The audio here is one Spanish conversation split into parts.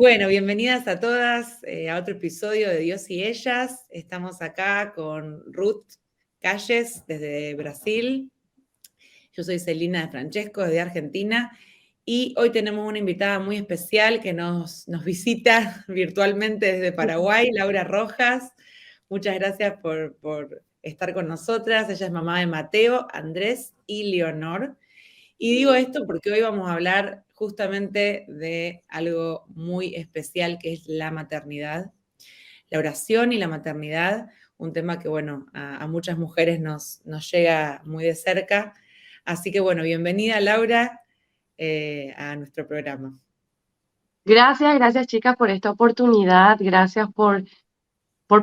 Bueno, bienvenidas a todas a otro episodio de Dios y Ellas. Estamos acá con Ruth Calles desde Brasil. Yo soy Celina de Francesco desde Argentina y hoy tenemos una invitada muy especial que nos visita virtualmente desde Paraguay, Laura Rojas. Muchas gracias por estar con nosotras. Ella es mamá de Mateo, Andrés y Leonor. Y digo esto porque hoy vamos a hablar justamente de algo muy especial que es la maternidad, la oración y la maternidad, un tema que, bueno, a muchas mujeres nos llega muy de cerca. Así que, bueno, bienvenida Laura a nuestro programa. Gracias chicas por esta oportunidad, gracias por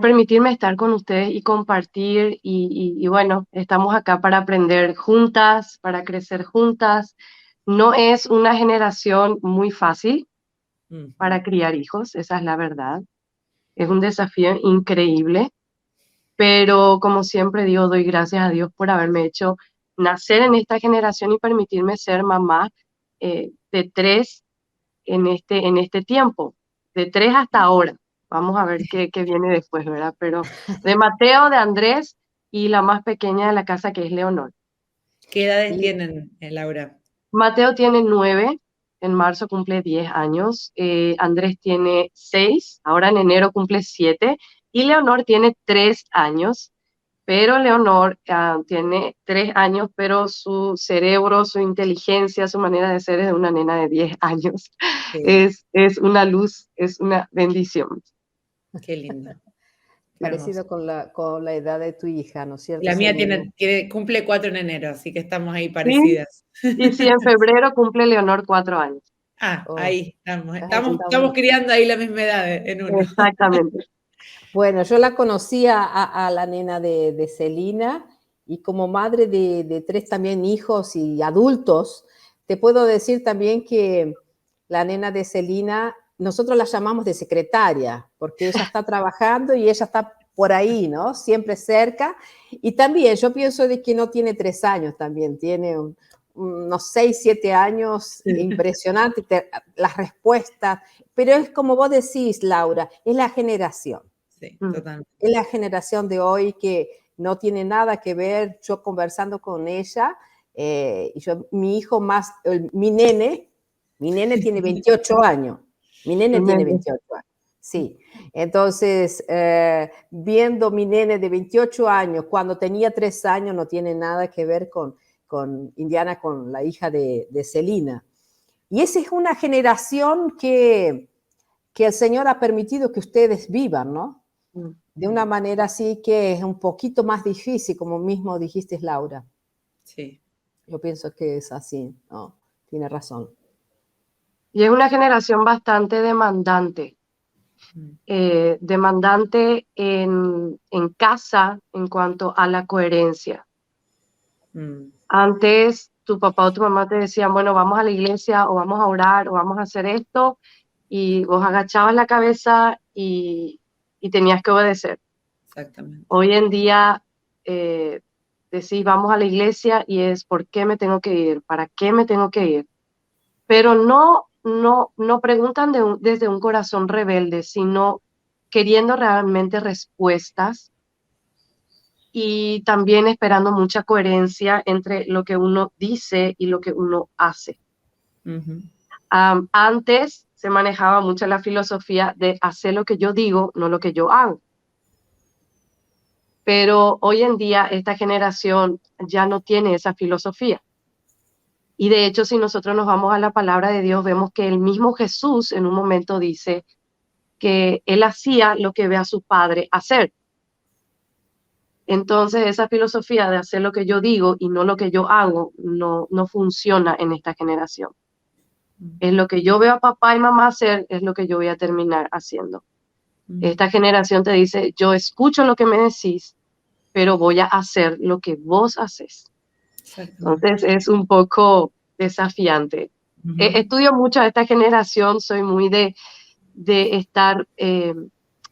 permitirme estar con ustedes y compartir y bueno, estamos acá para aprender juntas, para crecer juntas. No es una generación muy fácil para criar hijos, esa es la verdad. Es un desafío increíble, pero como siempre digo, doy gracias a Dios por haberme hecho nacer en esta generación y permitirme ser mamá de 3 en este tiempo, de 3 hasta ahora. Vamos a ver qué viene después, ¿verdad? Pero de Mateo, de Andrés y la más pequeña de la casa, que es Leonor. ¿Qué edades tienen, Laura? Mateo tiene 9, en marzo cumple 10 años, Andrés tiene 6, ahora en enero cumple 7, y Leonor tiene 3 años. Pero Leonor tiene 3 años, pero su cerebro, su inteligencia, su manera de ser es de una nena de 10 años. Sí. Es una luz, es una bendición. Qué lindo. Parecido con la edad de tu hija, ¿no es cierto? La mía cumple 4 en enero, así que estamos ahí parecidas. ¿Sí? Y sí, en febrero cumple Leonor 4 años. Ahí estamos. Estamos criando ahí la misma edad en uno. Exactamente. Bueno, yo la conocía a la nena de Celina y como madre de 3 también hijos y adultos, te puedo decir también que la nena de Celina, nosotros la llamamos de secretaria, porque ella está trabajando y ella está por ahí, ¿no? Siempre cerca. Y también yo pienso de que no tiene 3 años también, tiene unos 6, 7 años, impresionante, las respuestas, pero es como vos decís, Laura, es la generación. Sí, totalmente. Es la generación de hoy que no tiene nada que ver. Yo conversando con ella, mi hijo más, mi nene tiene 28 años. Mi nene tiene 28 años. Sí. Entonces, viendo mi nene de 28 años, cuando tenía 3 años, no tiene nada que ver con Indiana, con la hija de Celina. Y esa es una generación que el Señor ha permitido que ustedes vivan, ¿no? De una manera así que es un poquito más difícil, como mismo dijiste, Laura. Sí. Yo pienso que es así, ¿no? Tiene razón. Y es una generación bastante demandante. Demandante en casa en cuanto a la coherencia. Antes tu papá o tu mamá te decían, bueno, vamos a la iglesia o vamos a orar o vamos a hacer esto, y vos agachabas la cabeza y tenías que obedecer. Exactamente. Hoy en día decís, vamos a la iglesia y es, ¿por qué me tengo que ir? ¿Para qué me tengo que ir? Pero no preguntan desde un corazón rebelde, sino queriendo realmente respuestas y también esperando mucha coherencia entre lo que uno dice y lo que uno hace. Antes se manejaba mucho la filosofía de hacer lo que yo digo, no lo que yo hago. Pero hoy en día esta generación ya no tiene esa filosofía. Y de hecho, si nosotros nos vamos a la palabra de Dios, vemos que el mismo Jesús en un momento dice que él hacía lo que ve a su padre hacer. Entonces, esa filosofía de hacer lo que yo digo y no lo que yo hago no funciona en esta generación. Es lo que yo veo a papá y mamá hacer, es lo que yo voy a terminar haciendo. Esta generación te dice, yo escucho lo que me decís, pero voy a hacer lo que vos haces. Entonces es un poco desafiante. Estudio mucho a esta generación, soy muy de estar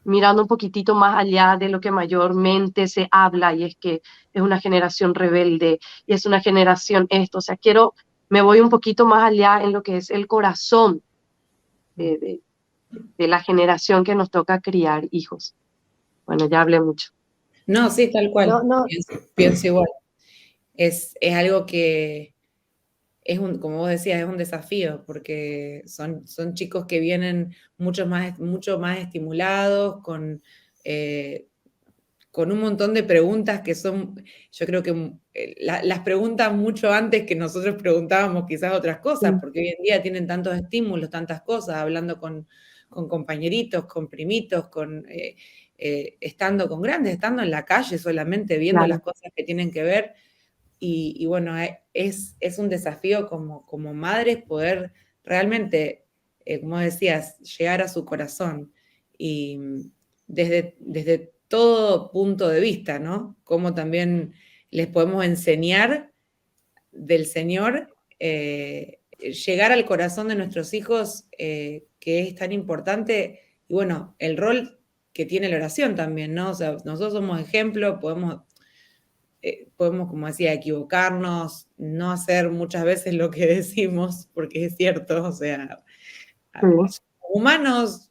mirando un poquitito más allá de lo que mayormente se habla, y es que es una generación rebelde y es una generación esto. O sea, me voy un poquito más allá en lo que es el corazón de de la generación que nos toca criar hijos. Bueno, ya hablé mucho. No, sí, tal cual. No. Pienso igual. Es algo que como vos decías, es un desafío, porque son chicos que vienen mucho más estimulados, con un montón de preguntas que son, yo creo que las preguntas mucho antes que nosotros preguntábamos quizás otras cosas, Sí. porque hoy en día tienen tantos estímulos, tantas cosas, hablando con compañeritos, con primitos, estando con grandes, estando en la calle solamente, viendo Claro. las cosas que tienen que ver. Y bueno, es un desafío como madres poder realmente, como decías, llegar a su corazón. Y desde todo punto de vista, ¿no? Cómo también les podemos enseñar del Señor, llegar al corazón de nuestros hijos, que es tan importante. Y bueno, el rol que tiene la oración también, ¿no? O sea, nosotros somos ejemplo, podemos, como decía, equivocarnos, no hacer muchas veces lo que decimos, porque es cierto, o sea, Sí. humanos,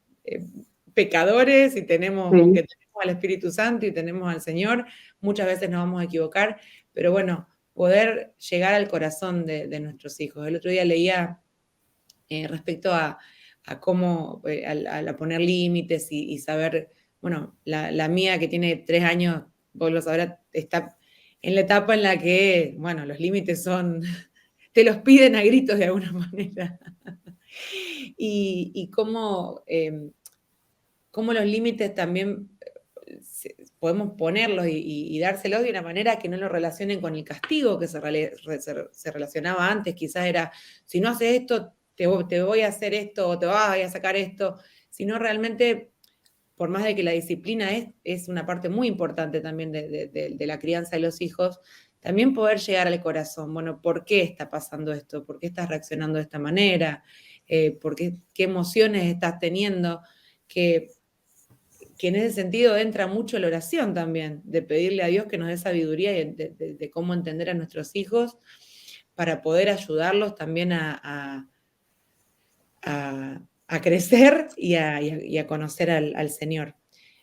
pecadores, y Sí. aunque tenemos al Espíritu Santo y tenemos al Señor, muchas veces nos vamos a equivocar, pero bueno, poder llegar al corazón de nuestros hijos. El otro día leía respecto a cómo, a poner límites y saber, bueno, la mía que tiene 3 años, vos lo sabrás, está en la etapa en la que, bueno, los límites te los piden a gritos de alguna manera. Y cómo los límites también podemos ponerlos y dárselos de una manera que no lo relacionen con el castigo que se relacionaba antes. Quizás era, si no haces esto, te voy a hacer esto, o te voy a sacar esto. Sino realmente, por más de que la disciplina es una parte muy importante también de la crianza de los hijos, también poder llegar al corazón. Bueno, ¿por qué está pasando esto? ¿Por qué estás reaccionando de esta manera? ¿Qué emociones estás teniendo? Que en ese sentido entra mucho la oración también, de pedirle a Dios que nos dé sabiduría y de cómo entender a nuestros hijos para poder ayudarlos también a crecer y a conocer al Señor.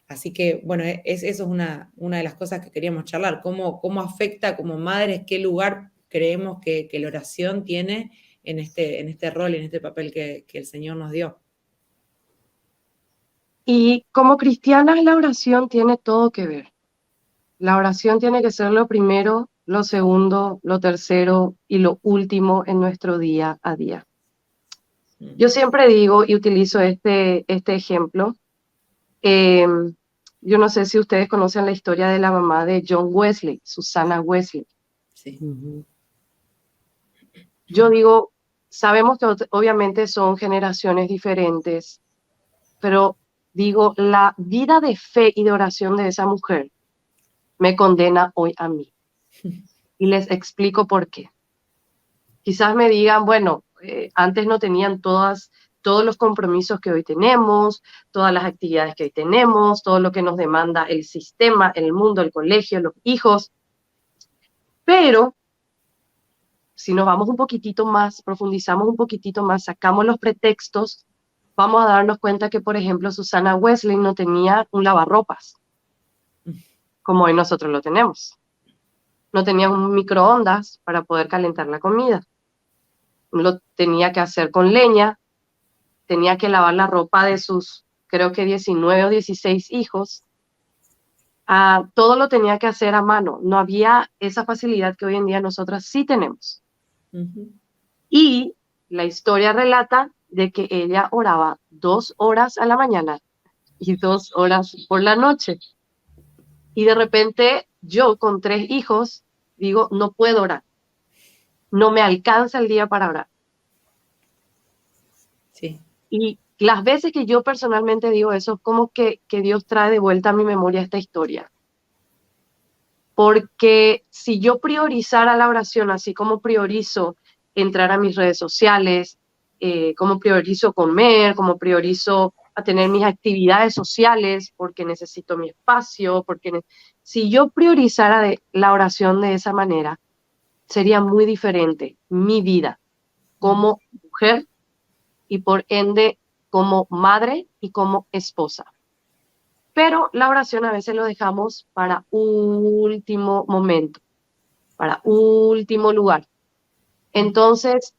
Así que, bueno, eso es una de las cosas que queríamos charlar, cómo afecta como madres, qué lugar creemos que la oración tiene en este rol, en este papel que el Señor nos dio. Y como cristianas, la oración tiene todo que ver. La oración tiene que ser lo primero, lo segundo, lo tercero y lo último en nuestro día a día. Yo siempre digo y utilizo este ejemplo. Yo no sé si ustedes conocen la historia de la mamá de John Wesley, Susana Wesley. Sí. Yo digo, sabemos que obviamente son generaciones diferentes, pero digo, la vida de fe y de oración de esa mujer me condena hoy a mí. Y les explico por qué. Quizás me digan, bueno, antes no tenían todos los compromisos que hoy tenemos, todas las actividades que hoy tenemos, todo lo que nos demanda el sistema, el mundo, el colegio, los hijos. Pero si nos vamos un poquitito más, profundizamos un poquitito más, sacamos los pretextos, vamos a darnos cuenta que, por ejemplo, Susana Wesley no tenía un lavarropas, como hoy nosotros lo tenemos. No tenía un microondas para poder calentar la comida. Lo tenía que hacer con leña, tenía que lavar la ropa de sus, creo que 19 o 16 hijos. Todo lo tenía que hacer a mano. No había esa facilidad que hoy en día nosotras sí tenemos. Y la historia relata de que ella oraba 2 horas a la mañana y 2 horas por la noche. Y de repente yo con 3 hijos digo, no puedo orar. No me alcanza el día para orar. Sí. Y las veces que yo personalmente digo eso, como que Dios trae de vuelta a mi memoria esta historia. Porque si yo priorizara la oración, así como priorizo entrar a mis redes sociales, como priorizo comer, como priorizo a tener mis actividades sociales, porque necesito mi espacio, si yo priorizara la oración de esa manera, sería muy diferente mi vida como mujer y por ende como madre y como esposa. Pero la oración a veces lo dejamos para último momento, para último lugar. Entonces,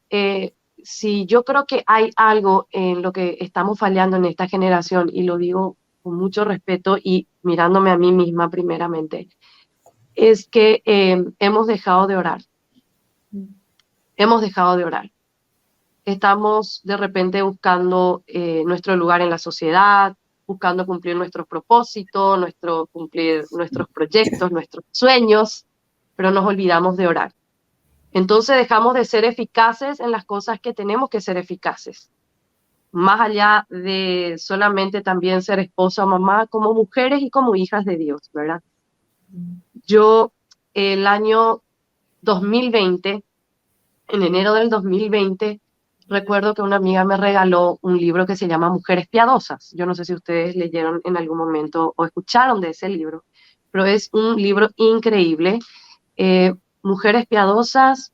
si yo creo que hay algo en lo que estamos fallando en esta generación, y lo digo con mucho respeto y mirándome a mí misma primeramente, es que hemos dejado de orar. Hemos dejado de orar. Estamos de repente buscando nuestro lugar en la sociedad, buscando cumplir nuestros propósitos, cumplir nuestros proyectos, nuestros sueños, pero nos olvidamos de orar. Entonces dejamos de ser eficaces en las cosas que tenemos que ser eficaces. Más allá de solamente también ser esposa o mamá, como mujeres y como hijas de Dios, ¿verdad? Yo, el año 2020, en enero del 2020, recuerdo que una amiga me regaló un libro que se llama Mujeres Piadosas. Yo no sé si ustedes leyeron en algún momento o escucharon de ese libro, pero es un libro increíble. Mujeres Piadosas,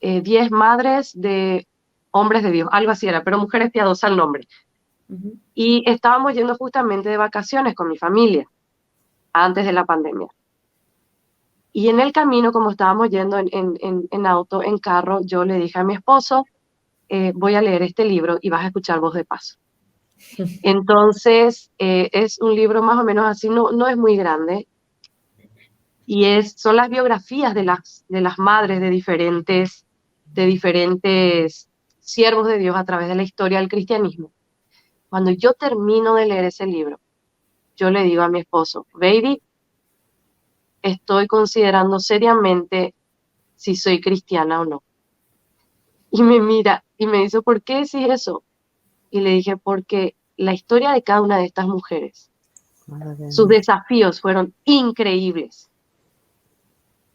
10 madres de hombres de Dios, algo así era, pero Mujeres Piadosas el nombre. Y estábamos yendo justamente de vacaciones con mi familia, antes de la pandemia. Y en el camino, como estábamos yendo en auto, en carro, yo le dije a mi esposo, voy a leer este libro y vas a escuchar voz de paso. Entonces, es un libro más o menos así, no es muy grande, y son las biografías de las madres de diferentes siervos de Dios a través de la historia del cristianismo. Cuando yo termino de leer ese libro, yo le digo a mi esposo, baby, estoy considerando seriamente si soy cristiana o no. Y me mira y me dice, ¿por qué decís eso? Y le dije, porque la historia de cada una de estas mujeres, sus desafíos fueron increíbles.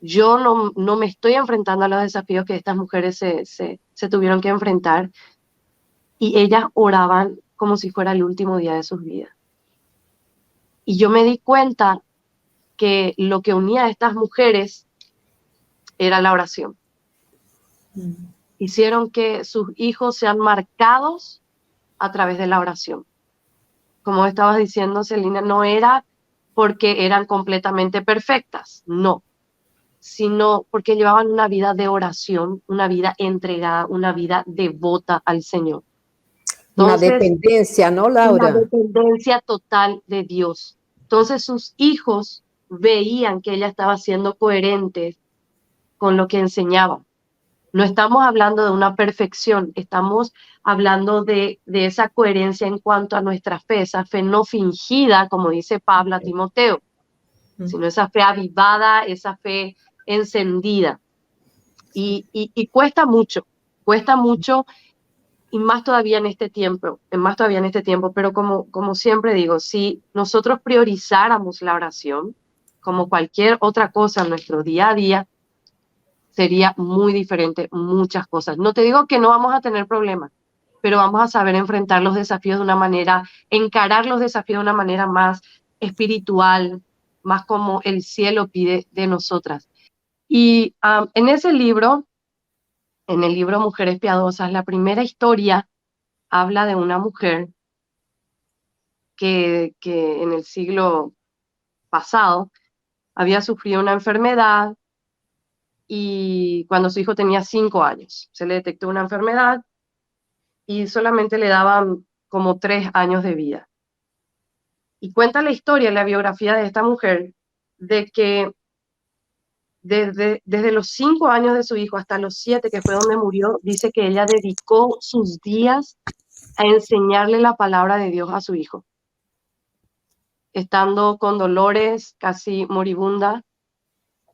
Yo no me estoy enfrentando a los desafíos que estas mujeres se tuvieron que enfrentar, y ellas oraban como si fuera el último día de sus vidas. Y yo me di cuenta que lo que unía a estas mujeres era la oración. Hicieron que sus hijos sean marcados a través de la oración. Como estabas diciendo, Celina, no era porque eran completamente perfectas, no, sino porque llevaban una vida de oración, una vida entregada, una vida devota al Señor. Entonces, una dependencia, ¿no, Laura? Una dependencia total de Dios. Entonces sus hijos veían que ella estaba siendo coherente con lo que enseñaba. No estamos hablando de una perfección, estamos hablando de esa coherencia en cuanto a nuestra fe, esa fe no fingida, como dice Pablo a Timoteo, sino esa fe avivada, esa fe encendida. Y cuesta mucho, y más todavía en este tiempo, pero como siempre digo, si nosotros priorizáramos la oración como cualquier otra cosa en nuestro día a día, sería muy diferente muchas cosas. No te digo que no vamos a tener problemas, pero vamos a saber enfrentar los desafíos de una manera, encarar los desafíos de una manera más espiritual, más como el cielo pide de nosotras. Y en ese libro, en el libro Mujeres Piadosas, la primera historia habla de una mujer que en el siglo pasado había sufrido una enfermedad, y cuando su hijo tenía 5 años se le detectó una enfermedad y solamente le daban como 3 años de vida. Y cuenta la historia, la biografía de esta mujer, de que desde los 5 años de su hijo hasta los 7, que fue donde murió, dice que ella dedicó sus días a enseñarle la palabra de Dios a su hijo, estando con dolores, casi moribunda.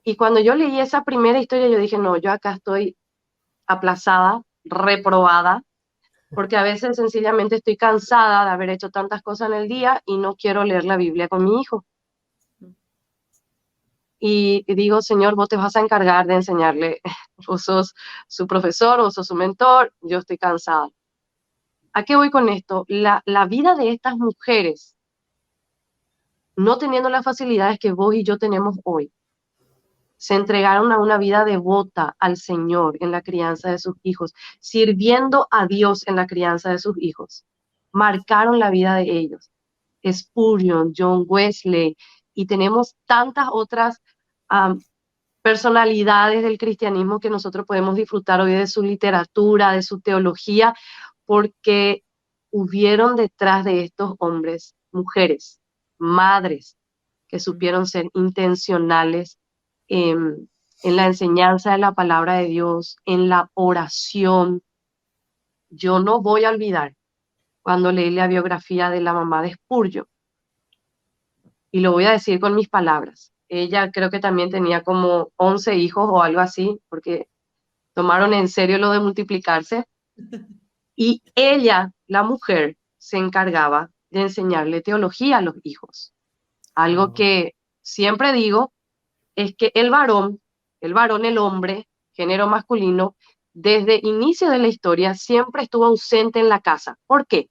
Y cuando yo leí esa primera historia, yo dije, no, yo acá estoy aplazada, reprobada, porque a veces sencillamente estoy cansada de haber hecho tantas cosas en el día y no quiero leer la Biblia con mi hijo. Y digo, Señor, vos te vas a encargar de enseñarle, vos sos su profesor, vos sos su mentor, yo estoy cansada. ¿A qué voy con esto? La vida de estas mujeres, no teniendo las facilidades que vos y yo tenemos hoy, se entregaron a una vida devota al Señor en la crianza de sus hijos, sirviendo a Dios en la crianza de sus hijos. marcaron la vida de ellos. Spurgeon, John Wesley, y tenemos tantas otras personalidades del cristianismo que nosotros podemos disfrutar hoy de su literatura, de su teología, porque hubieron detrás de estos hombres, mujeres, madres, que supieron ser intencionales en la enseñanza de la palabra de Dios, en la oración. Yo no voy a olvidar cuando leí la biografía de la mamá de Spurgeon, y lo voy a decir con mis palabras. Ella creo que también tenía como 11 hijos o algo así, porque tomaron en serio lo de multiplicarse. Y ella, la mujer, se encargaba de enseñarle teología a los hijos. Algo que siempre digo es que el varón, el hombre, género masculino, desde inicio de la historia siempre estuvo ausente en la casa. ¿Por qué?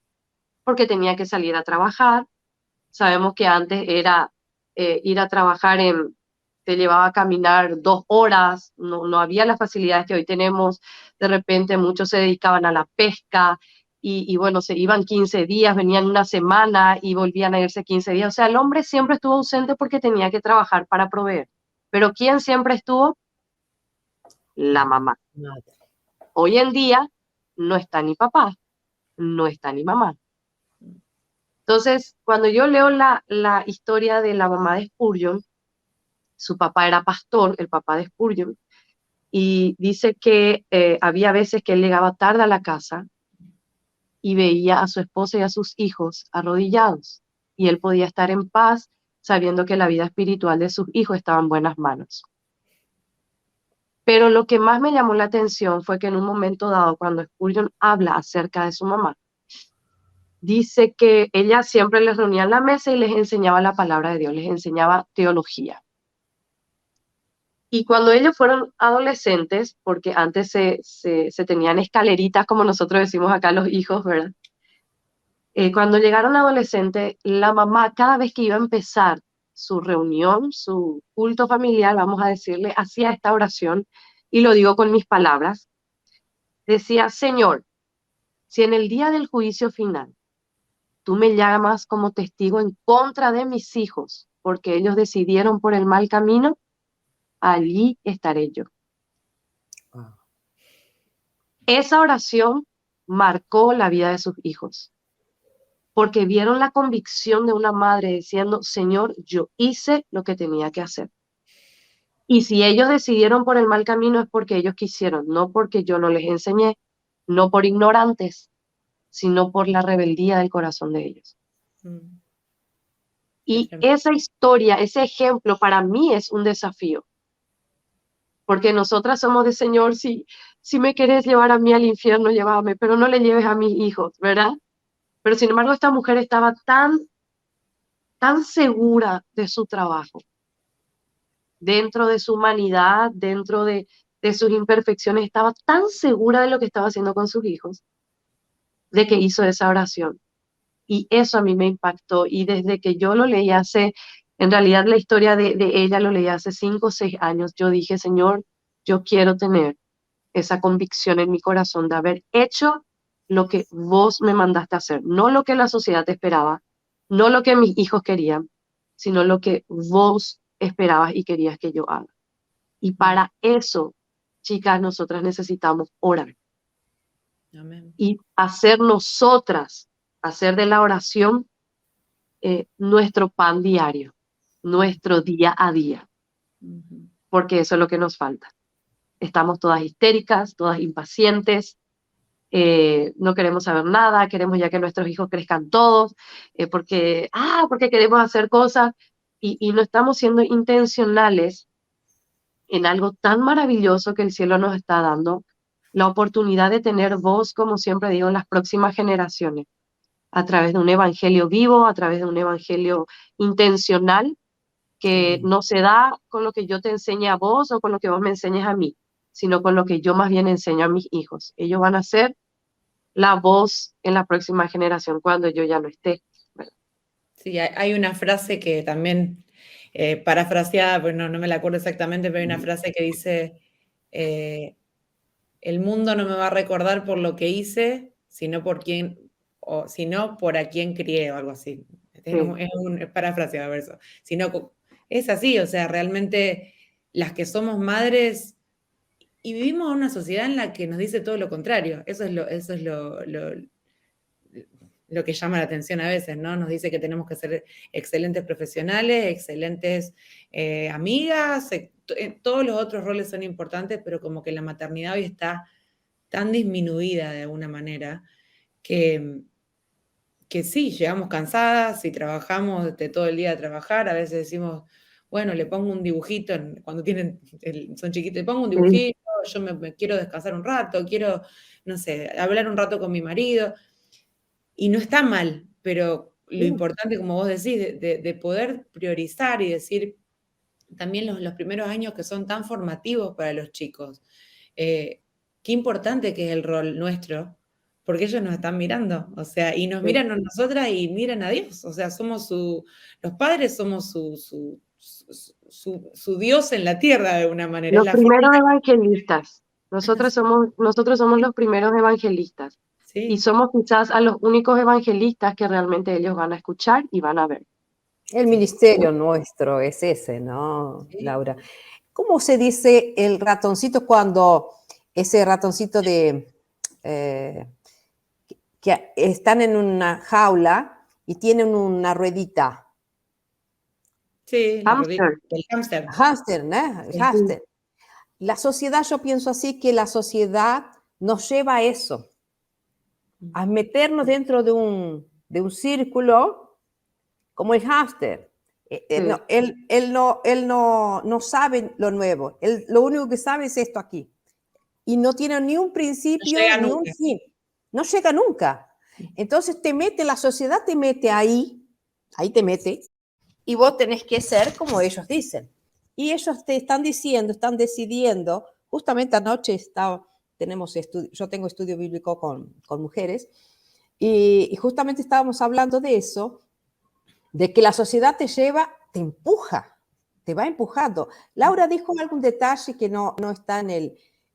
Porque tenía que salir a trabajar. Sabemos que antes era ir a trabajar te llevaba a caminar 2 horas, no había las facilidades que hoy tenemos. De repente muchos se dedicaban a la pesca y bueno, se iban 15 días, venían una semana y volvían a irse 15 días. O sea, el hombre siempre estuvo ausente porque tenía que trabajar para proveer. Pero ¿quién siempre estuvo? La mamá. Hoy en día no está ni papá, no está ni mamá. Entonces, cuando yo leo la historia de la mamá de Spurgeon, su papá era pastor, el papá de Spurgeon, y dice que había veces que él llegaba tarde a la casa y veía a su esposa y a sus hijos arrodillados, y él podía estar en paz sabiendo que la vida espiritual de sus hijos estaba en buenas manos. Pero lo que más me llamó la atención fue que en un momento dado, cuando Spurgeon habla acerca de su mamá, dice que ella siempre les reunía en la mesa y les enseñaba la palabra de Dios, les enseñaba teología. Y cuando ellos fueron adolescentes, porque antes se tenían escaleritas, como nosotros decimos acá los hijos, ¿verdad? Cuando llegaron adolescentes, la mamá, cada vez que iba a empezar su reunión, su culto familiar, vamos a decirle, hacía esta oración, y lo digo con mis palabras, decía: Señor, si en el día del juicio final tú me llamas como testigo en contra de mis hijos, porque ellos decidieron por el mal camino, allí estaré yo. Wow. Esa oración marcó la vida de sus hijos, porque vieron la convicción de una madre diciendo: Señor, yo hice lo que tenía que hacer. Y si ellos decidieron por el mal camino es porque ellos quisieron, no porque yo no les enseñé, no por ignorantes, sino por la rebeldía del corazón de ellos. Y esa historia, ese ejemplo para mí es un desafío. Porque nosotras somos de: Señor, si me querés llevar a mí al infierno, llévame, pero no le lleves a mis hijos, ¿verdad? Pero sin embargo, esta mujer estaba tan segura de su trabajo, dentro de su humanidad, dentro de sus imperfecciones, estaba tan segura de lo que estaba haciendo con sus hijos, de que hizo esa oración. Y eso a mí me impactó. Y desde que yo lo leí en realidad la historia de ella lo leí hace 5 o 6 años, yo dije: Señor, yo quiero tener esa convicción en mi corazón de haber hecho lo que vos me mandaste a hacer, no lo que la sociedad esperaba, no lo que mis hijos querían, sino lo que vos esperabas y querías que yo haga. Y para eso, chicas, nosotras necesitamos orar. Amén. Y hacer de la oración nuestro pan diario, nuestro día a día, porque eso es lo que nos falta. Estamos todas histéricas, todas impacientes, no queremos saber nada, queremos ya que nuestros hijos crezcan todos, porque queremos hacer cosas y no estamos siendo intencionales en algo tan maravilloso que el cielo nos está dando, la oportunidad de tener voz, como siempre digo, en las próximas generaciones, a través de un evangelio vivo, a través de un evangelio intencional, que no se da con lo que yo te enseñe a vos o con lo que vos me enseñes a mí, sino con lo que yo más bien enseño a mis hijos. Ellos van a ser la voz en la próxima generación cuando yo ya no esté. Bueno. Sí, hay una frase que también, parafraseada, pues no me la acuerdo exactamente, pero hay una frase que dice: el mundo no me va a recordar por lo que hice, sino por quién o si no, por a quién crié o algo así. Sí. Es parafraseado el verso. Sino, es así, o sea, realmente las que somos madres y vivimos en una sociedad en la que nos dice todo lo contrario. Eso es lo que llama la atención a veces, ¿no? Nos dice que tenemos que ser excelentes profesionales, excelentes amigas, todos los otros roles son importantes, pero como que la maternidad hoy está tan disminuida de alguna manera que sí, llegamos cansadas y trabajamos de todo el día a trabajar, a veces decimos, bueno, le pongo un dibujito, cuando son chiquitos, le pongo un Sí. dibujito, yo me quiero descansar un rato, quiero, no sé, hablar un rato con mi marido, y no está mal, pero lo importante, como vos decís, de poder priorizar y decir también los primeros años que son tan formativos para los chicos, qué importante que es el rol nuestro, porque ellos nos están mirando, o sea, y nos miran a nosotras y miran a Dios, o sea, los padres somos su Dios en la tierra de alguna manera. Los es la primeros forma. evangelistas. Nosotros somos los primeros evangelistas. Sí. Y somos quizás a los únicos evangelistas que realmente ellos van a escuchar y van a ver. El ministerio nuestro es ese, ¿no, Sí. Laura? ¿Cómo se dice el ratoncito cuando ese ratoncito que están en una jaula y tienen una ruedita? Sí, la ruedita, Hámster. el hámster. Hámster, ¿no? El Sí. hámster. La sociedad, yo pienso así, que la sociedad nos lleva a eso, a meternos dentro de un círculo como el hámster. Sí. No, él no sabe lo nuevo. Él lo único que sabe es esto aquí. Y no tiene ni un principio No llega ni un nunca. fin. No llega nunca. Entonces la sociedad te mete ahí te mete, y vos tenés que ser como ellos dicen. Y ellos te están diciendo, están decidiendo. Justamente anoche yo tengo estudio bíblico con mujeres, y justamente estábamos hablando de eso, de que la sociedad te lleva, te empuja, te va empujando. Laura dijo algún detalle que no está en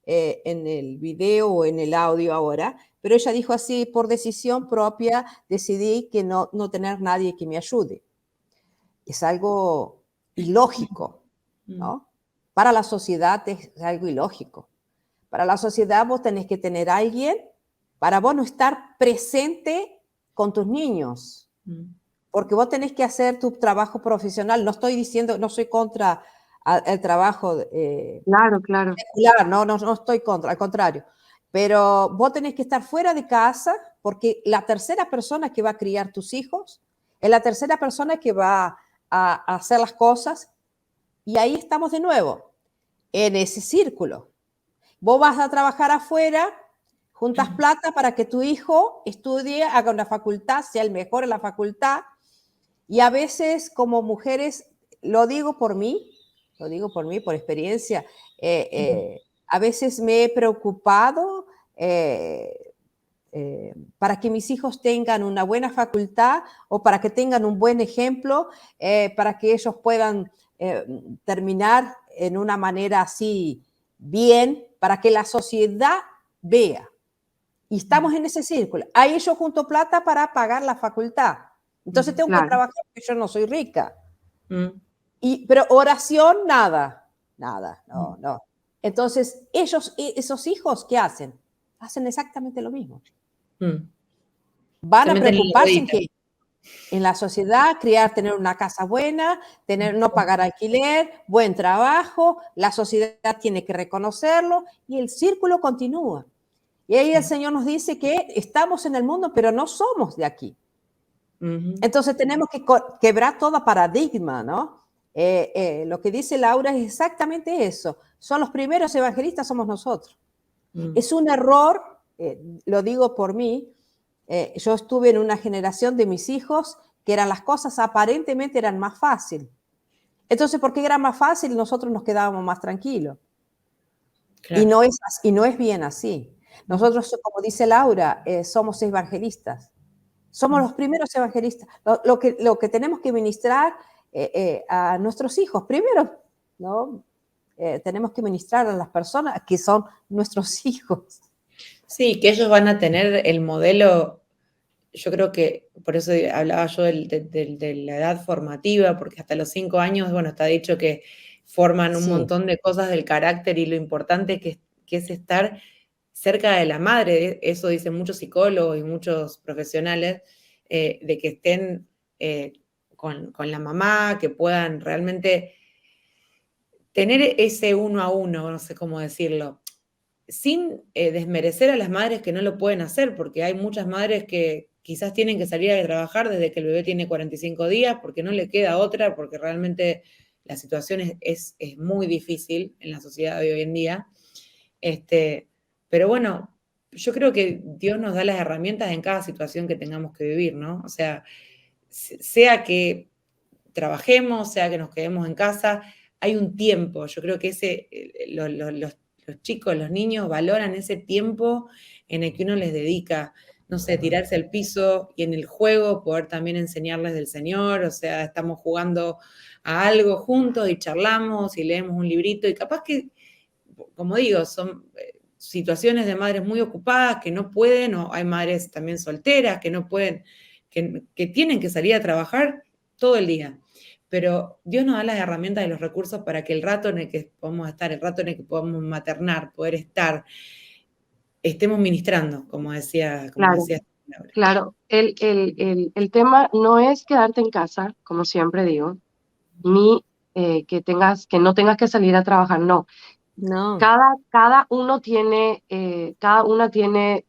el video o en el audio ahora, pero ella dijo así: por decisión propia decidí que no tener nadie que me ayude. Es algo ilógico, ¿no? Para la sociedad es algo ilógico. Para la sociedad vos tenés que tener a alguien para vos no estar presente con tus niños. Porque vos tenés que hacer tu trabajo profesional. No estoy diciendo, no soy contra el trabajo Claro. secular, no estoy contra, al contrario. Pero vos tenés que estar fuera de casa, porque la tercera persona que va a criar tus hijos es la tercera persona que va a hacer las cosas, y ahí estamos de nuevo, en ese círculo. Vos vas a trabajar afuera, juntas plata para que tu hijo estudie, haga una facultad, sea el mejor en la facultad. Y a veces, como mujeres, lo digo por mí, por experiencia, a veces me he preocupado para que mis hijos tengan una buena facultad, o para que tengan un buen ejemplo, para que ellos puedan terminar en una manera así bien, para que la sociedad vea. Y estamos en ese círculo. Ahí yo junto plata para pagar la facultad. Entonces tengo que trabajar porque yo no soy rica. Pero oración, nada, no. Entonces esos hijos, ¿qué hacen? Hacen exactamente lo mismo. Van a preocuparse en la sociedad, tener una casa buena, no pagar alquiler, buen trabajo, la sociedad tiene que reconocerlo, y el círculo continúa. Y ahí el Señor nos dice que estamos en el mundo, pero no somos de aquí. Entonces tenemos que quebrar todo paradigma, ¿no? Lo que dice Laura es exactamente eso. Son los primeros evangelistas, somos nosotros. Es un error, lo digo por mí. Yo estuve en una generación de mis hijos que las cosas aparentemente eran más fáciles. Entonces, porque era más fácil, nosotros nos quedábamos más tranquilos. Claro. Y no es bien así. Nosotros, como dice Laura, somos evangelistas. Somos los primeros evangelistas. Lo que tenemos que ministrar a nuestros hijos, primero, ¿no? Tenemos que ministrar a las personas que son nuestros hijos. Sí, que ellos van a tener el modelo yo creo que, por eso hablaba yo de la edad formativa, porque hasta los 5 años, bueno, está dicho que forman un Sí, montón de cosas del carácter y lo importante que es estar cerca de la madre. Eso dicen muchos psicólogos y muchos profesionales, de que estén con la mamá, que puedan realmente tener ese uno a uno, no sé cómo decirlo, sin desmerecer a las madres que no lo pueden hacer, porque hay muchas madres que quizás tienen que salir a trabajar desde que el bebé tiene 45 días, porque no le queda otra, porque realmente la situación es muy difícil en la sociedad de hoy en día. Pero bueno, yo creo que Dios nos da las herramientas en cada situación que tengamos que vivir, ¿no? O sea, sea que trabajemos, sea que nos quedemos en casa, hay un tiempo. Yo creo que los chicos, los niños valoran ese tiempo en el que uno les dedica, no sé, tirarse al piso y en el juego poder también enseñarles del Señor. O sea, estamos jugando a algo juntos y charlamos y leemos un librito y capaz que, como digo, son situaciones de madres muy ocupadas que no pueden, o hay madres también solteras que no pueden, que tienen que salir a trabajar todo el día. Pero Dios nos da las herramientas y los recursos para que el rato en el que podamos estar, el rato en el que podamos maternar, poder estar, estemos ministrando, como decía Claro, Laura. claro. El tema no es quedarte en casa, como siempre digo, ni que no tengas que salir a trabajar, no. no, Cada una tiene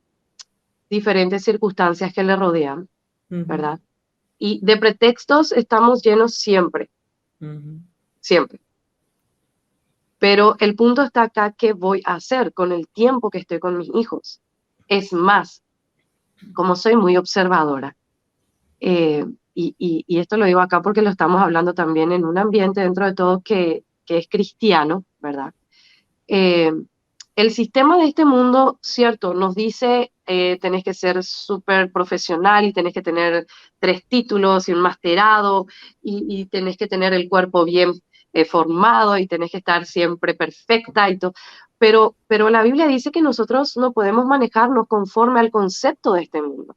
diferentes circunstancias que le rodean, Ujú, ¿verdad? Y de pretextos estamos llenos siempre, ujú, siempre. Pero el punto está acá, ¿qué voy a hacer con el tiempo que estoy con mis hijos? Es más, como soy muy observadora, eh, y esto lo digo acá porque lo estamos hablando también en un ambiente dentro de todo que es cristiano, ¿verdad? Eh, el sistema de este mundo, cierto, nos dice tenés que ser súper profesional y tenés que tener 3 títulos y un masterado y tenés que tener el cuerpo bien formado y tenés que estar siempre perfecta y todo. Pero la Biblia dice que nosotros no podemos manejarnos conforme al concepto de este mundo.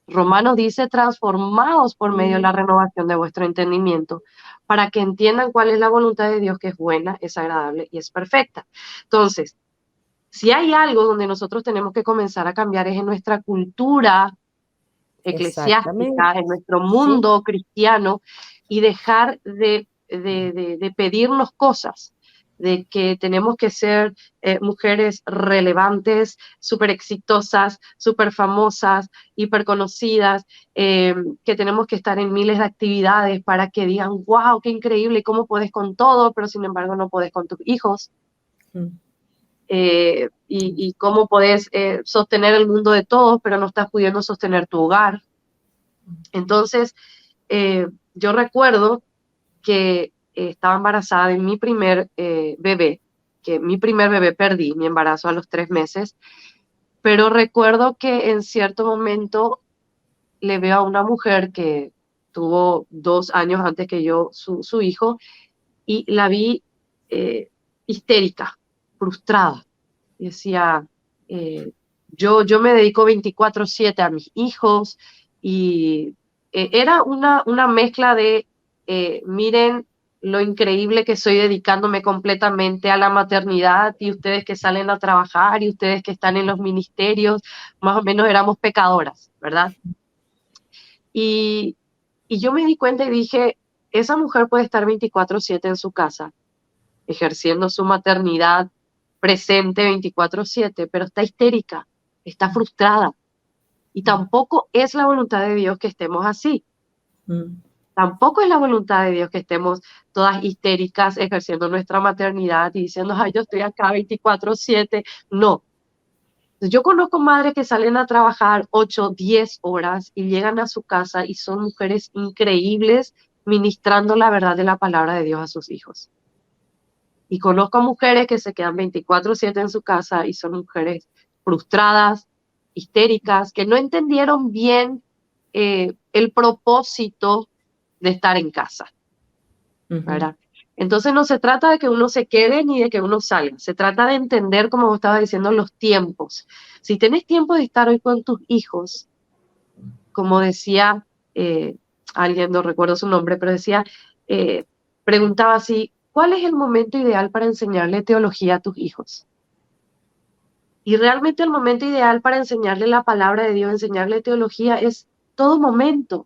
Romanos dice, transformados por medio de la renovación de vuestro entendimiento, para que entiendan cuál es la voluntad de Dios, que es buena, es agradable y es perfecta. Entonces, si hay algo donde nosotros tenemos que comenzar a cambiar es en nuestra cultura eclesiástica, exactamente. en nuestro Sí, mundo cristiano, y dejar de pedirnos cosas, de que tenemos que ser mujeres relevantes, súper exitosas, súper famosas, hiper conocidas, que tenemos que estar en miles de actividades para que digan, wow, qué increíble, cómo puedes con todo, pero sin embargo no puedes con tus hijos. ujú. Y cómo podés sostener el mundo de todos, pero no estás pudiendo sostener tu hogar. Entonces, yo recuerdo que estaba embarazada de mi primer bebé, que mi primer bebé perdí mi embarazo a los 3 meses, pero recuerdo que en cierto momento le veo a una mujer que tuvo 2 años antes que yo su hijo y la vi eh, histérica, frustrada. Y decía, eh, yo me dedico 24/7 a mis hijos y era una mezcla de, miren lo increíble que soy dedicándome completamente a la maternidad y ustedes que salen a trabajar y ustedes que están en los ministerios, más o menos éramos pecadoras, ¿verdad? Y, y yo me di cuenta y dije, esa mujer puede estar 24/7 en su casa, ejerciendo su maternidad presente 24/7, pero está histérica, está frustrada. Y tampoco es la voluntad de Dios que estemos así. Mm. Tampoco es la voluntad de Dios que estemos todas histéricas ejerciendo nuestra maternidad y diciendo, ay, yo estoy acá 24/7. No. Yo conozco madres que salen a trabajar 8, 10 horas y llegan a su casa y son mujeres increíbles ministrando la verdad de la palabra de Dios a sus hijos. Y conozco mujeres que se quedan 24/7 en su casa y son mujeres frustradas, histéricas, que no entendieron bien el propósito de estar en casa, Ujú. ¿verdad? Entonces no se trata de que uno se quede ni de que uno salga, se trata de entender, como vos estabas diciendo, los tiempos. Si tenés tiempo de estar hoy con tus hijos, como decía alguien, no recuerdo su nombre, pero decía, preguntaba así, ¿cuál es el momento ideal para enseñarle teología a tus hijos? Y realmente el momento ideal para enseñarle la palabra de Dios, enseñarle teología, es todo momento.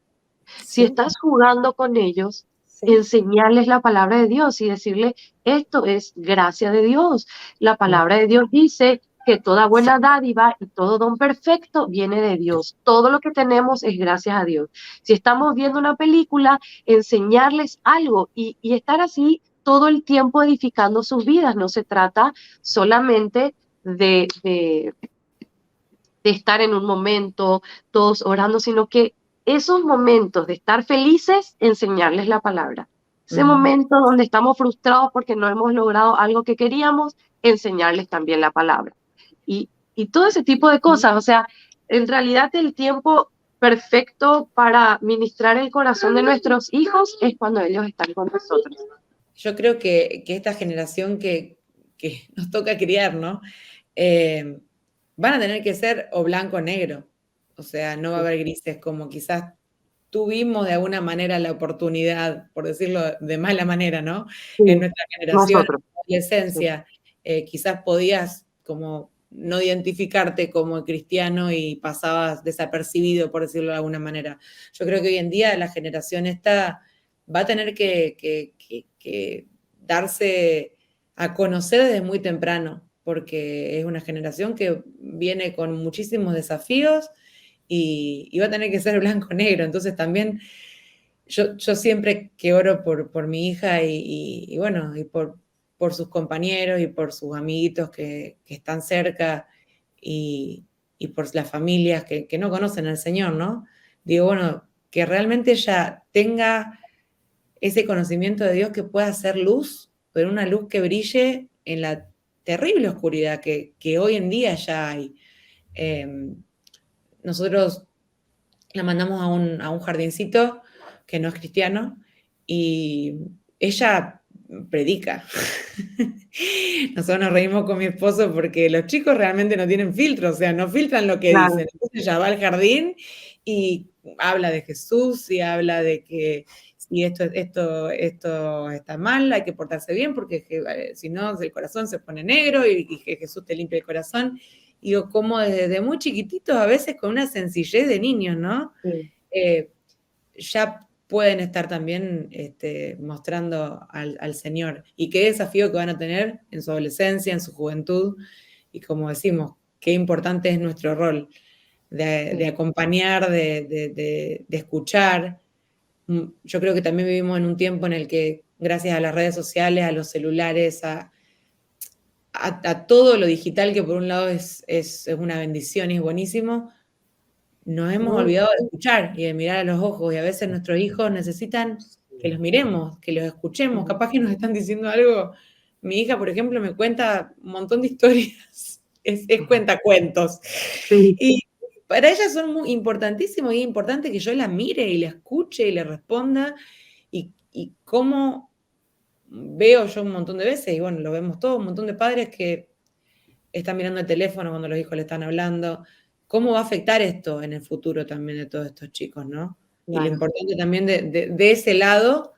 Si Sí, estás jugando con ellos, sí. enseñarles la palabra de Dios y decirle, esto es gracia de Dios. La palabra de Dios dice que toda buena dádiva y todo don perfecto viene de Dios. Todo lo que tenemos es gracias a Dios. Si estamos viendo una película, enseñarles algo y estar así todo el tiempo edificando sus vidas. No se trata solamente de estar en un momento todos orando, sino que esos momentos de estar felices, enseñarles la palabra. Ese momento donde estamos frustrados porque no hemos logrado algo que queríamos, enseñarles también la palabra. Y todo ese tipo de cosas, o sea, en realidad el tiempo perfecto para ministrar el corazón de nuestros hijos es cuando ellos están con nosotros. Yo creo que esta generación que nos toca criar, ¿no? Van a tener que ser o blanco o negro. O sea, no va a haber grises, como quizás tuvimos de alguna manera la oportunidad, por decirlo de mala manera, ¿no? Sí, en nuestra generación, nosotros. adolescencia, quizás podías como no identificarte como cristiano y pasabas desapercibido, por decirlo de alguna manera. Yo creo que hoy en día la generación esta va a tener que darse a conocer desde muy temprano, porque es una generación que viene con muchísimos desafíos y va a tener que ser blanco-negro. Entonces también yo siempre que oro por mi hija y bueno, y por sus compañeros y por sus amiguitos que están cerca y por las familias que no conocen al Señor, ¿no? Digo, bueno, que realmente ella tenga ese conocimiento de Dios que pueda hacer luz, pero una luz que brille en la terrible oscuridad que hoy en día ya hay. Nosotros la mandamos a un jardincito que no es cristiano y ella predica. Nosotros nos reímos con mi esposo porque los chicos realmente no tienen filtro, o sea, no filtran lo que Claro. dicen. Entonces ella va al jardín y habla de Jesús y habla de que si esto está mal, hay que portarse bien porque si no el corazón se pone negro y que Jesús te limpia el corazón. Y digo, como desde muy chiquititos, a veces con una sencillez de niños, ¿no? Sí. Ya pueden estar también mostrando al Señor. Y qué desafío que van a tener en su adolescencia, en su juventud. Y como decimos, qué importante es nuestro rol de acompañar, de escuchar. Yo creo que también vivimos en un tiempo en el que, gracias a las redes sociales, a los celulares, a todo lo digital, que por un lado es una bendición y es buenísimo, nos hemos olvidado de escuchar y de mirar a los ojos, y a veces nuestros hijos necesitan que los miremos, que los escuchemos, capaz que nos están diciendo algo. Mi hija, por ejemplo, me cuenta un montón de historias, es cuentacuentos, Sí. y para ella son muy importantísimos, y es importante que yo la mire y la escuche y le responda, y cómo veo yo un montón de veces, y bueno, lo vemos todos, un montón de padres que están mirando el teléfono cuando los hijos le están hablando. ¿Cómo va a afectar esto en el futuro también de todos estos chicos, no? Y lo Claro. importante también de ese lado,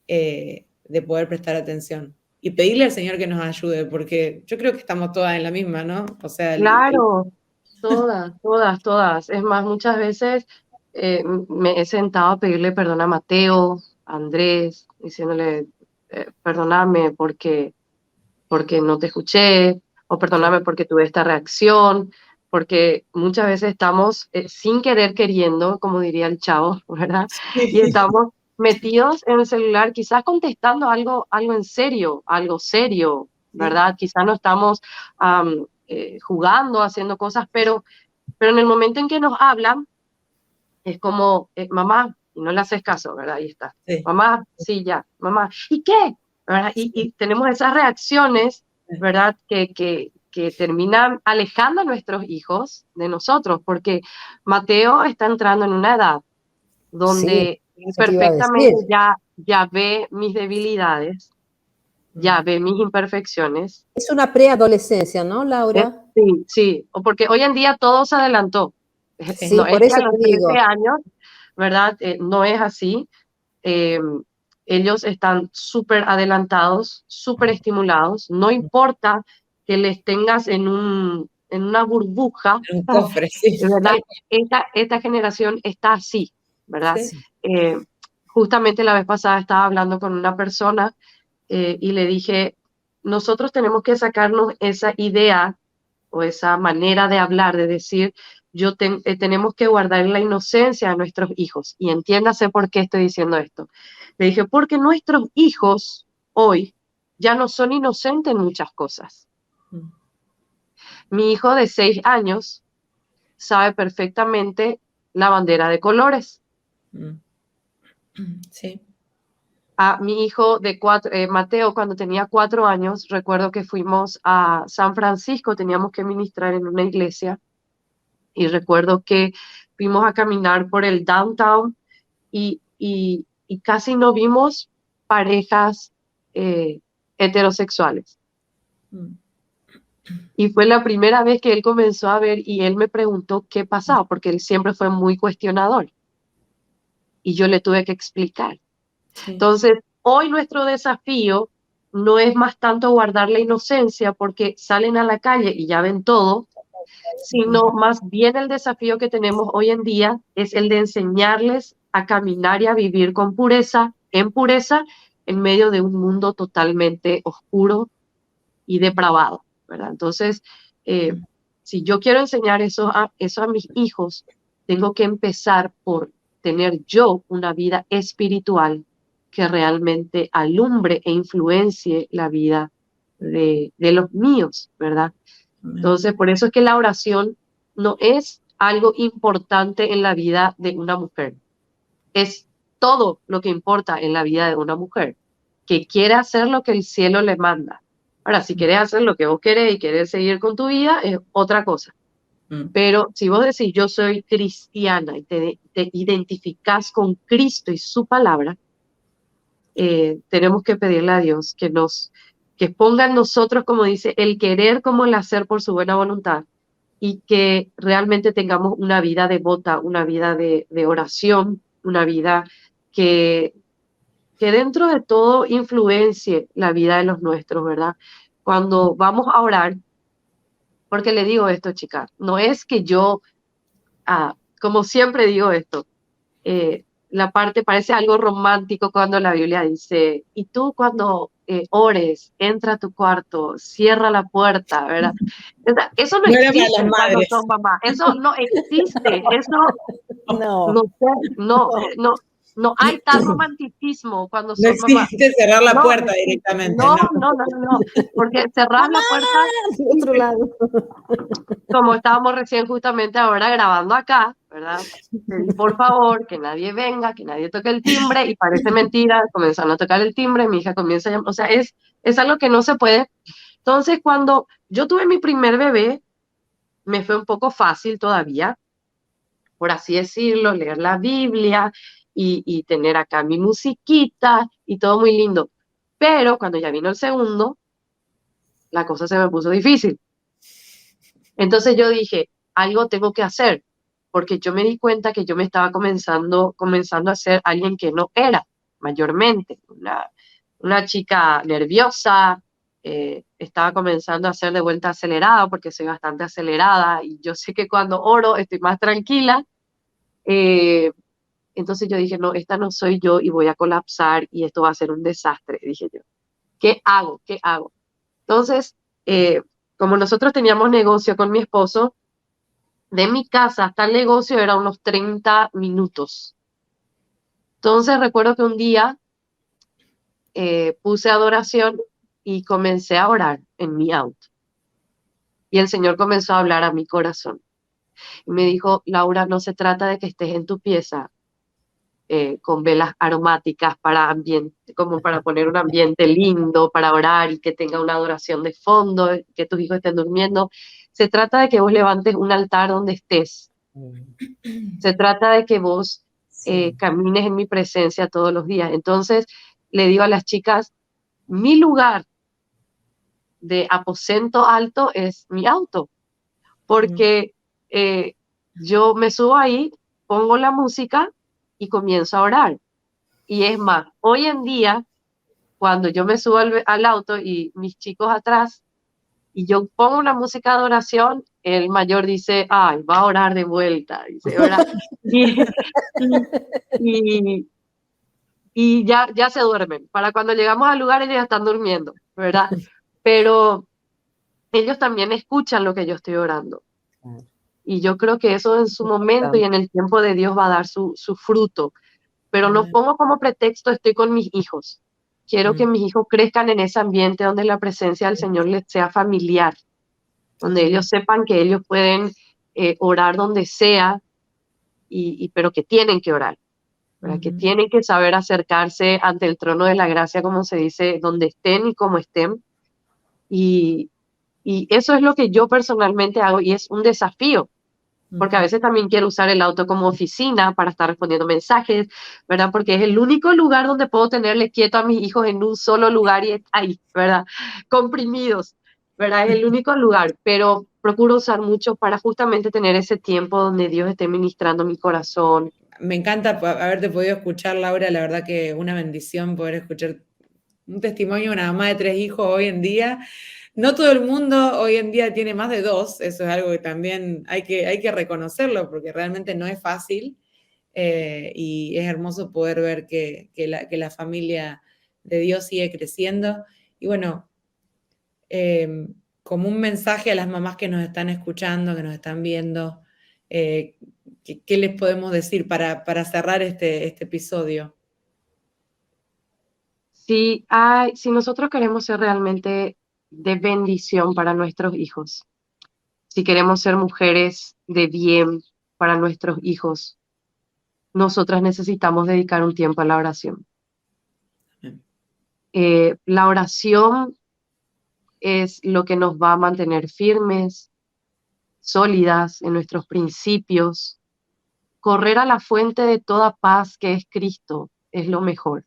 de poder prestar atención. Y pedirle al Señor que nos ayude, porque yo creo que estamos todas en la misma, ¿no? O sea, Claro, todas. Es más, muchas veces me he sentado a pedirle perdón a Mateo, a Andrés, diciéndole, perdóname porque no te escuché, o perdóname porque tuve esta reacción, porque muchas veces estamos sin querer queriendo, como diría el Chavo, ¿verdad? Y estamos metidos en el celular, quizás contestando algo en serio, algo serio, ¿verdad? Quizás no estamos jugando, haciendo cosas, pero en el momento en que nos hablan, es como, mamá, y no le haces caso, ¿verdad? Ahí está. Sí. Mamá, sí, ya, mamá, ¿y qué? ¿Verdad? Y tenemos esas reacciones, ¿verdad? Que terminan alejando a nuestros hijos de nosotros, porque Mateo está entrando en una edad donde eso te iba a perfectamente decir. ya ve mis debilidades, ya ve mis imperfecciones. Es una preadolescencia, ¿no, Laura? Sí, o porque hoy en día todo se adelantó. Sí, No es por que eso a los te 13 digo. años, ¿verdad? No es así. Eh, ellos están súper adelantados, súper estimulados. No importa que les tengas en una burbuja, En un cofre, sí. ¿verdad? Esta generación está así, ¿verdad? Sí. Eh, Justamente la vez pasada estaba hablando con una persona y le dije, nosotros tenemos que sacarnos esa idea o esa manera de hablar, de decir, tenemos que guardar la inocencia a nuestros hijos. Y entiéndase por qué estoy diciendo esto. Le dije, porque nuestros hijos hoy ya no son inocentes en muchas cosas. Mm. Mi hijo de 6 años sabe perfectamente la bandera de colores. Mm. Sí. A mi hijo de 4, Mateo, cuando tenía 4 años, recuerdo que fuimos a San Francisco, teníamos que ministrar en una iglesia, y recuerdo que fuimos a caminar por el downtown y casi no vimos parejas heterosexuales. Mm. Y fue la primera vez que él comenzó a ver y él me preguntó qué pasaba, porque él siempre fue muy cuestionador y yo le tuve que explicar. Sí. Entonces, hoy nuestro desafío no es más tanto guardar la inocencia porque salen a la calle y ya ven todo, sino más bien el desafío que tenemos hoy en día es el de enseñarles a caminar y a vivir con pureza, en medio de un mundo totalmente oscuro y depravado, ¿verdad? Entonces, si yo quiero enseñar eso a mis hijos, tengo que empezar por tener yo una vida espiritual que realmente alumbre e influencie la vida de los míos, ¿verdad? Entonces, por eso es que la oración no es algo importante en la vida de una mujer. Es todo lo que importa en la vida de una mujer, que quiere hacer lo que el cielo le manda. Ahora, si quieres hacer lo que vos querés y querés seguir con tu vida, es otra cosa. Mm. Pero si vos decís, yo soy cristiana y te identificás con Cristo y su palabra, tenemos que pedirle a Dios que ponga en nosotros, como dice, el querer como el hacer por su buena voluntad y que realmente tengamos una vida devota, una vida de oración, una vida que, que dentro de todo influencie la vida de los nuestros, ¿verdad? Cuando vamos a orar, porque le digo esto, chicas, no es que yo, como siempre digo esto, la parte parece algo romántico cuando la Biblia dice, y tú cuando ores, entra a tu cuarto, cierra la puerta, ¿verdad? O sea, eso no No era para existe las cuando madres. son mamás, eso no existe, eso No, no sé, no, no, no, no hay tal romanticismo cuando No son mamás. existe cerrar la No, no puerta existe. directamente, No, no. no, no, no, no, porque cerrar mamá, la puerta, del otro lado. como estábamos recién justamente ahora grabando acá, ¿verdad? Pedí por favor que nadie venga, que nadie toque el timbre, y parece mentira, comenzaron a tocar el timbre, mi hija comienza a llamar, o sea, es algo que no se puede. Entonces, cuando yo tuve mi primer bebé, me fue un poco fácil todavía, por así decirlo, leer la Biblia y tener acá mi musiquita y todo muy lindo. Pero cuando ya vino el segundo, la cosa se me puso difícil. Entonces yo dije, algo tengo que hacer, porque yo me di cuenta que yo me estaba comenzando a ser alguien que no era mayormente, una chica nerviosa, estaba comenzando a ser de vuelta acelerada, porque soy bastante acelerada, y yo sé que cuando oro estoy más tranquila. eh, entonces yo dije, no, esta no soy yo y voy a colapsar y esto va a ser un desastre, dije yo. ¿Qué hago? ¿Qué hago? Entonces, como nosotros teníamos negocio con mi esposo, de mi casa hasta el negocio era unos 30 minutos. Entonces recuerdo que un día puse adoración y comencé a orar en mi auto. Y el Señor comenzó a hablar a mi corazón. Y me dijo, Laura, no se trata de que estés en tu pieza con velas aromáticas como para poner un ambiente lindo, para orar y que tenga una adoración de fondo, que tus hijos estén durmiendo. Se trata de que vos levantes un altar donde estés. Se trata de que vos Sí. camines en mi presencia todos los días. Entonces, le digo a las chicas, mi lugar de aposento alto es mi auto, porque yo me subo ahí, pongo la música y comienzo a orar. Y es más, hoy en día, cuando yo me subo al auto y mis chicos atrás, y yo pongo una música de oración, el mayor dice, ay, va a orar de vuelta, dice, ¿verdad? Y, y, y, y ya se duermen. Para cuando llegamos al lugar, ellos ya están durmiendo, ¿verdad? Pero ellos también escuchan lo que yo estoy orando. Y yo creo que eso en su momento y en el tiempo de Dios va a dar su fruto. Pero no pongo como pretexto, estoy con mis hijos. Quiero que mis hijos crezcan en ese ambiente donde la presencia del Señor les sea familiar, donde ellos sepan que ellos pueden orar donde sea, pero que tienen que orar, ¿verdad? Que tienen que saber acercarse ante el trono de la gracia, como se dice, donde estén y como estén. Y, y eso es lo que yo personalmente hago y es un desafío, porque a veces también quiero usar el auto como oficina para estar respondiendo mensajes, ¿verdad? Porque es el único lugar donde puedo tenerle quieto a mis hijos en un solo lugar y ahí, ¿verdad? Comprimidos, ¿verdad? Es el único lugar, pero procuro usar mucho para justamente tener ese tiempo donde Dios esté ministrando mi corazón. Me encanta haberte podido escuchar, Laura, la verdad que una bendición poder escuchar un testimonio de una mamá de 3 hijos hoy en día. No todo el mundo hoy en día tiene más de 2, eso es algo que también hay que reconocerlo porque realmente no es fácil y es hermoso poder ver que la familia de Dios sigue creciendo. Y bueno, como un mensaje a las mamás que nos están escuchando, que nos están viendo, ¿qué les podemos decir para cerrar este episodio? Si nosotros queremos ser realmente de bendición para nuestros hijos, si queremos ser mujeres de bien para nuestros hijos, nosotras necesitamos dedicar un tiempo a la oración. La oración es lo que nos va a mantener firmes, sólidas en nuestros principios. Correr a la fuente de toda paz que es Cristo es lo mejor.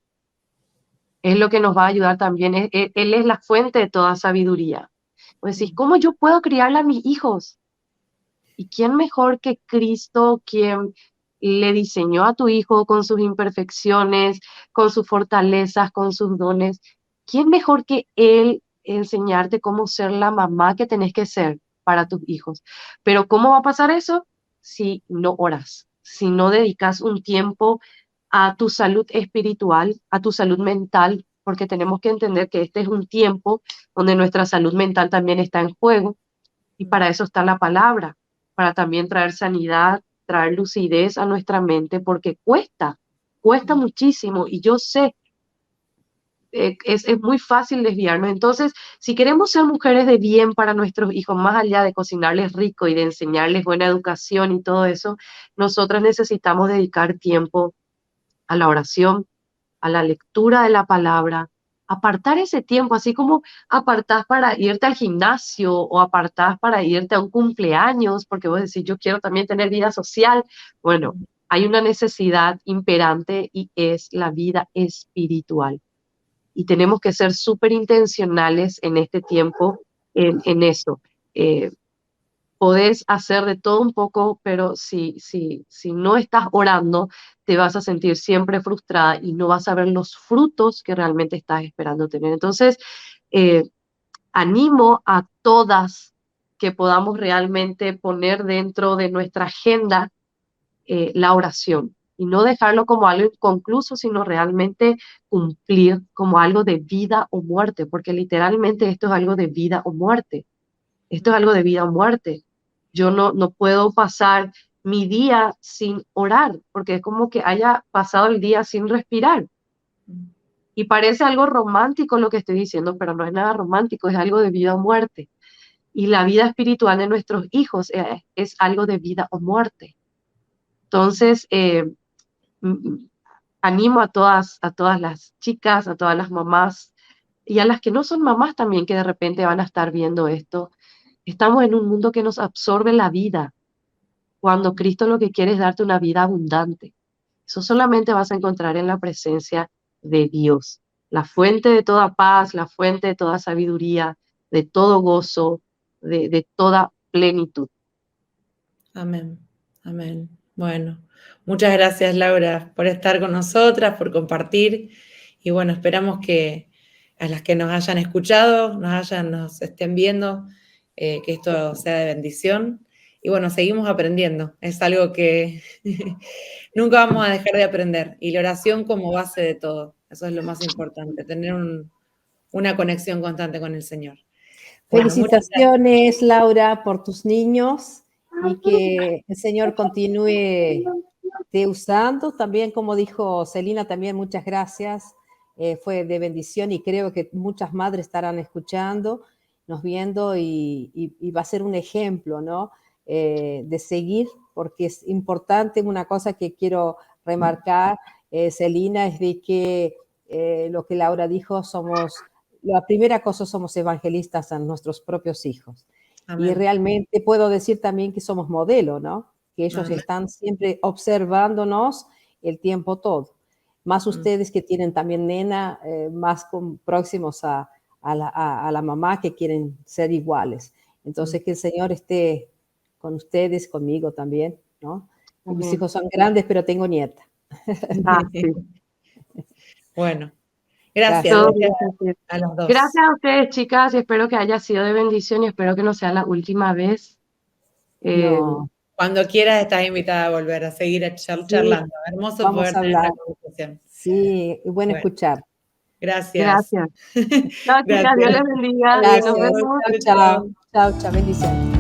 Es lo que nos va a ayudar también. Él es la fuente de toda sabiduría. Pues decís, ¿cómo yo puedo criarle a mis hijos? ¿Y quién mejor que Cristo, quien le diseñó a tu hijo con sus imperfecciones, con sus fortalezas, con sus dones? ¿Quién mejor que Él enseñarte cómo ser la mamá que tenés que ser para tus hijos? Pero ¿cómo va a pasar eso? Si no oras, si no dedicas un tiempo a tu salud espiritual, a tu salud mental, porque tenemos que entender que este es un tiempo donde nuestra salud mental también está en juego y para eso está la palabra, para también traer sanidad, traer lucidez a nuestra mente, porque cuesta muchísimo y yo sé, es muy fácil desviarnos. Entonces, si queremos ser mujeres de bien para nuestros hijos, más allá de cocinarles rico y de enseñarles buena educación y todo eso, nosotras necesitamos dedicar tiempo a la oración, a la lectura de la palabra, apartar ese tiempo, así como apartás para irte al gimnasio o apartás para irte a un cumpleaños, porque vos decís, yo quiero también tener vida social. Bueno, hay una necesidad imperante y es la vida espiritual. Y tenemos que ser súper intencionales en este tiempo en eso. Eh, Podés hacer de todo un poco, pero si no estás orando, te vas a sentir siempre frustrada y no vas a ver los frutos que realmente estás esperando tener. Entonces, eh, animo a todas que podamos realmente poner dentro de nuestra agenda la oración y no dejarlo como algo inconcluso, sino realmente cumplir como algo de vida o muerte, porque literalmente esto es algo de vida o muerte. Esto es algo de vida o muerte. Yo no puedo pasar mi día sin orar, porque es como que haya pasado el día sin respirar. Y parece algo romántico lo que estoy diciendo, pero no es nada romántico, es algo de vida o muerte. Y la vida espiritual de nuestros hijos es algo de vida o muerte. Entonces, animo a todas las chicas, a todas las mamás y a las que no son mamás también, que de repente van a estar viendo esto. Estamos en un mundo que nos absorbe la vida, cuando Cristo lo que quiere es darte una vida abundante. Eso solamente vas a encontrar en la presencia de Dios, la fuente de toda paz, la fuente de toda sabiduría, de todo gozo, de toda plenitud. Amén. Amén. Bueno, muchas gracias, Laura, por estar con nosotras, por compartir. Y bueno, esperamos que a las que nos hayan escuchado, nos estén viendo, que esto sea de bendición. Y bueno, seguimos aprendiendo. Es algo que nunca vamos a dejar de aprender. Y la oración como base de todo. Eso es lo más importante, tener una conexión constante con el Señor. Bueno, Felicitaciones, Laura, por tus niños y que el Señor continúe te usando. También, como dijo Celina, también muchas gracias. Fue de bendición y creo que muchas madres estarán escuchando, nos viendo y va a ser un ejemplo, ¿no? De seguir, porque es importante. Una cosa que quiero remarcar, Celina, es de que lo que Laura dijo, la primera cosa, somos evangelistas a nuestros propios hijos. Amén. Y realmente puedo decir también que somos modelo, ¿no? Que ellos Amén. Están siempre observándonos el tiempo todo. Más ustedes que tienen también nena, más próximos a la mamá, que quieren ser iguales. Entonces, que el Señor esté con ustedes, conmigo también, ¿no? Mis hijos son grandes, pero tengo nieta. Sí. Bueno, gracias a los dos. Gracias a ustedes, chicas, y espero que haya sido de bendición y espero que no sea la última vez. No. Cuando quieras estás invitada a volver a seguir charlando. Sí, hermoso vamos poder a hablar. tener la conversación. Sí, bueno escuchar. Gracias. Gracias. Chao, chicas, Dios les bendiga. Gracias. Nos vemos. Chao, chao. Chao, chao. Bendiciones.